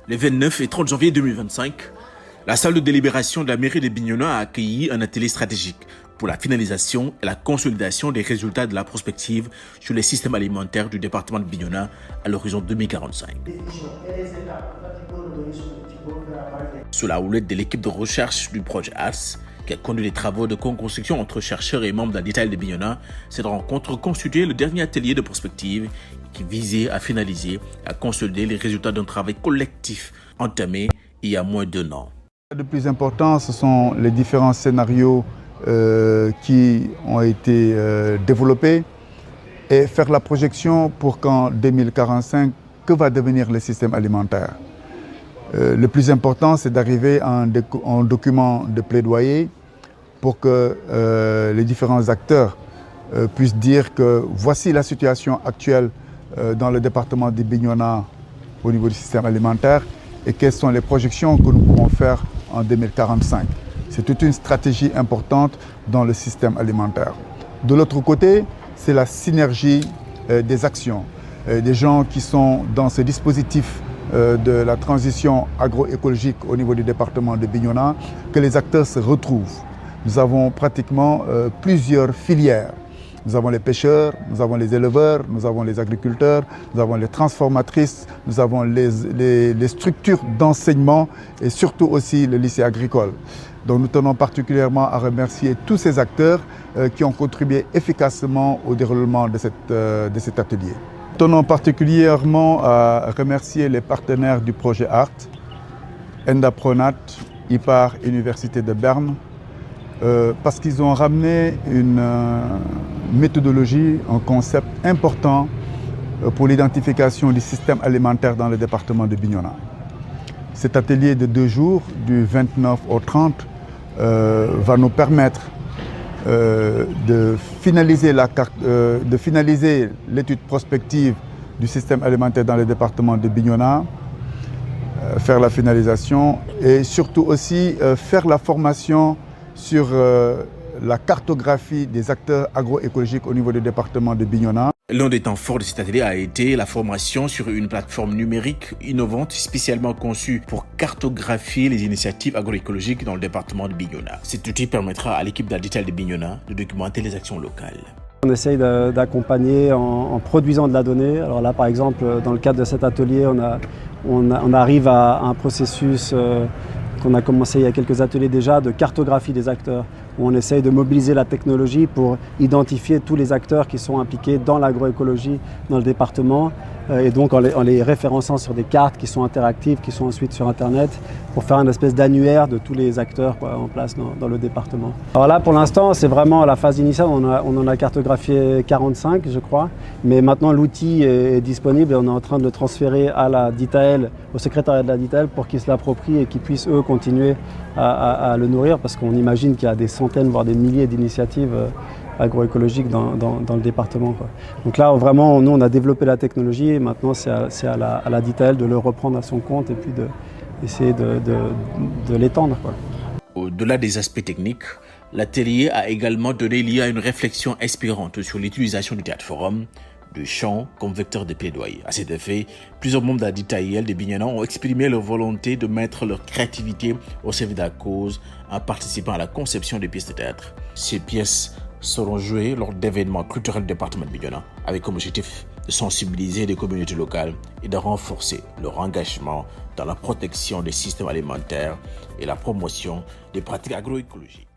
Le 29 et 30 janvier 2025, la salle de délibération de la mairie de Bignona a accueilli un atelier stratégique pour la finalisation et la consolidation des résultats de la prospective sur les systèmes alimentaires du département de Bignona à l'horizon 2045. Sous la houlette de l'équipe de recherche du projet ARS, qui a conduit les travaux de co-construction entre chercheurs et membres d'Adital de Bignona, cette rencontre constituait le dernier atelier de prospective qui visait à finaliser et à consolider les résultats d'un travail collectif entamé il y a moins d'1 an. Le plus important, ce sont les différents scénarios qui ont été développés et faire la projection pour qu'en 2045, que va devenir le système alimentaire. Le plus important, c'est d'arriver à un document de plaidoyer pour que les différents acteurs puissent dire que voici la situation actuelle dans le département de Bignona au niveau du système alimentaire et quelles sont les projections que nous pourrons faire en 2045. C'est toute une stratégie importante dans le système alimentaire. De l'autre côté, c'est la synergie des actions, des gens qui sont dans ce dispositif de la transition agroécologique au niveau du département de Bignona, que les acteurs se retrouvent. Nous avons pratiquement plusieurs filières. Nous avons les pêcheurs, nous avons les éleveurs, nous avons les agriculteurs, nous avons les transformatrices, nous avons les structures d'enseignement et surtout aussi le lycée agricole. Donc nous tenons particulièrement à remercier tous ces acteurs qui ont contribué efficacement au déroulement de cet atelier. Nous tenons particulièrement à remercier les partenaires du projet ART, Endapronat, IPAR, Université de Berne, parce qu'ils ont ramené une méthodologie, un concept important pour l'identification du système alimentaire dans le département de Bignona. Cet atelier de 2 jours, du 29 au 30, va nous permettre de finaliser l'étude prospective du système alimentaire dans le département de Bignona, faire la finalisation et surtout aussi faire la formation sur la cartographie des acteurs agroécologiques au niveau du département de Bignona. L'un des temps forts de cet atelier a été la formation sur une plateforme numérique innovante spécialement conçue pour cartographier les initiatives agroécologiques dans le département de Bignona. Cet outil permettra à l'équipe d'Adital de Bignona de documenter les actions locales. On essaye d'accompagner en produisant de la donnée. Alors là, par exemple, dans le cadre de cet atelier, on arrive à un processus qu'on a commencé il y a quelques ateliers déjà, de cartographie des acteurs, où on essaye de mobiliser la technologie pour identifier tous les acteurs qui sont impliqués dans l'agroécologie dans le département, et donc en les référençant sur des cartes qui sont interactives, qui sont ensuite sur Internet, pour faire une espèce d'annuaire de tous les acteurs en place dans le département. Alors là, pour l'instant, c'est vraiment la phase initiale, on en a cartographié 45, je crois, mais maintenant l'outil est disponible et on est en train de le transférer à la DITAEL, au secrétariat de la DITAEL, pour qu'ils se l'approprient et qu'ils puissent, eux, continuer à le nourrir, parce qu'on imagine qu'il y a des centaines, voire des milliers d'initiatives agroécologiques dans le département, quoi. Donc là, vraiment, nous, on a développé la technologie et maintenant, c'est à la DITAEL de le reprendre à son compte et puis d'essayer de l'étendre, quoi. Au-delà des aspects techniques, l'atelier a également donné lieu à une réflexion inspirante sur l'utilisation du théâtre forum, du chant comme vecteur de plaidoyer. À cet effet, plusieurs membres d'Adital de Bignona ont exprimé leur volonté de mettre leur créativité au service de la cause en participant à la conception des pièces de théâtre. Ces pièces seront jouées lors d'événements culturels du département de Bignona, avec comme objectif de sensibiliser les communautés locales et de renforcer leur engagement dans la protection des systèmes alimentaires et la promotion des pratiques agroécologiques.